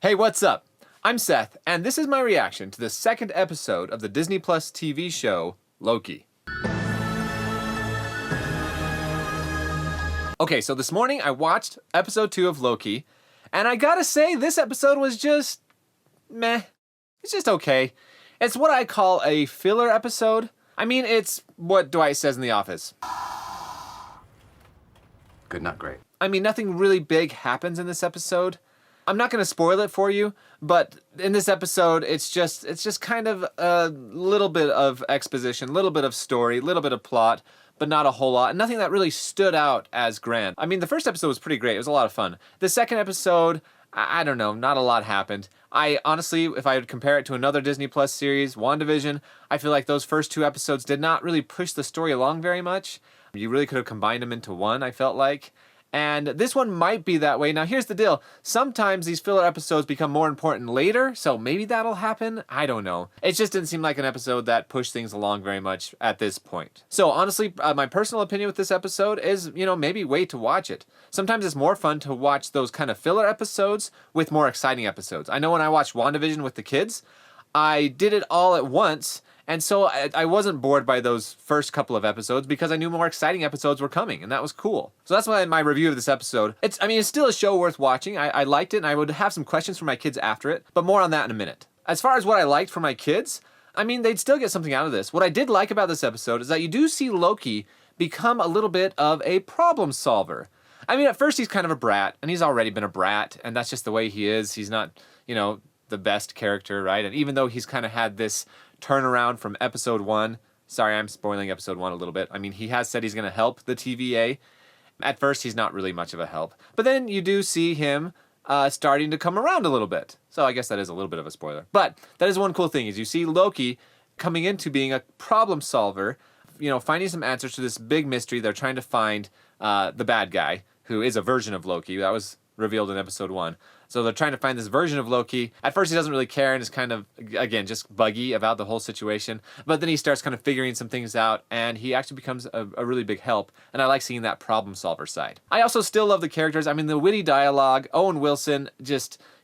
Hey, what's up? I'm Seth, and this is my reaction to the second episode of the Disney Plus TV show, Loki. Okay, so this morning I watched episode 2 of Loki, and I gotta say, this episode was just meh. It's just okay. It's what I call a filler episode. I mean, it's what Dwight says in The Office. Good, not great. I mean, nothing really big happens in this episode. I'm not going to spoil it for you, but in this episode, it's just kind of a little bit of exposition, a little bit of story, a little bit of plot, but not a whole lot. Nothing that really stood out as grand. I mean, the first episode was pretty great. It was a lot of fun. The second episode, I don't know, not a lot happened. I honestly, if I would compare it to another Disney Plus series, WandaVision, I feel like those first 2 episodes did not really push the story along very much. You really could have combined them into one, I felt like. And this one might be that way. Now, here's the deal. Sometimes these filler episodes become more important later, so maybe that'll happen. I don't know. It just didn't seem like an episode that pushed things along very much at this point. So honestly, my personal opinion with this episode is, maybe wait to watch it. Sometimes it's more fun to watch those kind of filler episodes with more exciting episodes. I know when I watched WandaVision with the kids, I did it all at once, and so I wasn't bored by those first couple of episodes because I knew more exciting episodes were coming, and that was cool. So that's why my review of this episode, it's still a show worth watching. I liked it, and I would have some questions for my kids after it, but more on that in a minute. As far as what I liked for my kids, I mean, they'd still get something out of this. What I did like about this episode is that you do see Loki become a little bit of a problem solver. I mean, at first he's kind of a brat, and he's already been a brat, and that's just the way he is. He's not, the best character, right? And even though he's kind of had this turnaround from episode 1, sorry, I'm spoiling episode 1 a little bit. I mean, he has said he's going to help the TVA. At first, he's not really much of a help. But then you do see him starting to come around a little bit. So I guess that is a little bit of a spoiler. But that is one cool thing, is you see Loki coming into being a problem solver, finding some answers to this big mystery. They're trying to find the bad guy, who is a version of Loki. That was revealed in episode 1. So they're trying to find this version of Loki. At first he doesn't really care and is kind of, again, just buggy about the whole situation. But then he starts kind of figuring some things out, and he actually becomes a really big help. And I like seeing that problem solver side. I also still love the characters. I mean, the witty dialogue, Owen Wilson,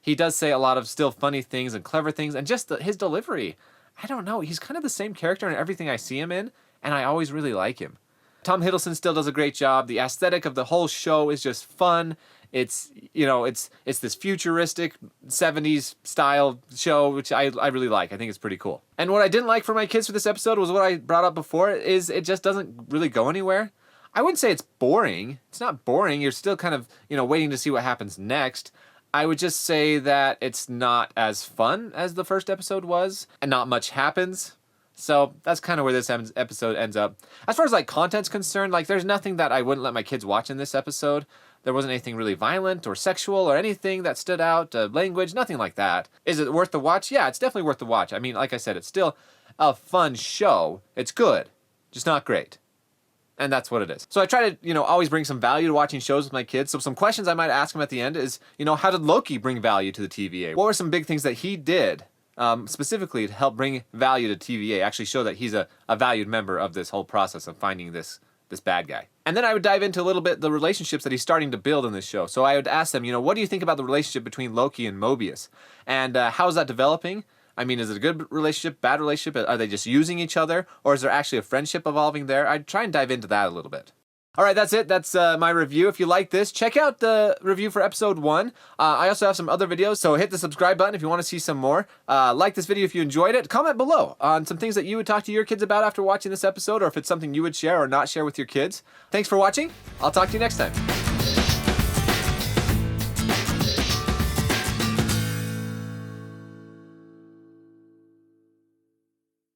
he does say a lot of still funny things and clever things, and just his delivery. I don't know, he's kind of the same character in everything I see him in, and I always really like him. Tom Hiddleston still does a great job. The aesthetic of the whole show is just fun. It's, it's this futuristic 70s style show, which I really like. I think it's pretty cool. And what I didn't like for my kids for this episode was what I brought up before, is it just doesn't really go anywhere. I wouldn't say it's boring. It's not boring. You're still kind of, waiting to see what happens next. I would just say that it's not as fun as the first episode was, and not much happens. So that's kind of where this episode ends up. As far as content's concerned, there's nothing that I wouldn't let my kids watch in this episode. There wasn't anything really violent or sexual or anything that stood out, language, nothing like that. Is it worth the watch? Yeah, it's definitely worth the watch. I mean, like I said, it's still a fun show. It's good, just not great. And that's what it is. So I try to, always bring some value to watching shows with my kids. So some questions I might ask them at the end is, how did Loki bring value to the TVA? What were some big things that he did specifically to help bring value to TVA, actually show that he's a valued member of this whole process of finding this bad guy? And then I would dive into a little bit the relationships that he's starting to build in this show. So I would ask them, what do you think about the relationship between Loki and Mobius? And how is that developing? I mean, is it a good relationship, bad relationship? Are they just using each other? Or is there actually a friendship evolving there? I'd try and dive into that a little bit. All right, that's it. That's my review. If you like this, check out the review for episode 1. I also have some other videos, so hit the subscribe button if you want to see some more. Like this video if you enjoyed it. Comment below on some things that you would talk to your kids about after watching this episode, or if it's something you would share or not share with your kids. Thanks for watching. I'll talk to you next time.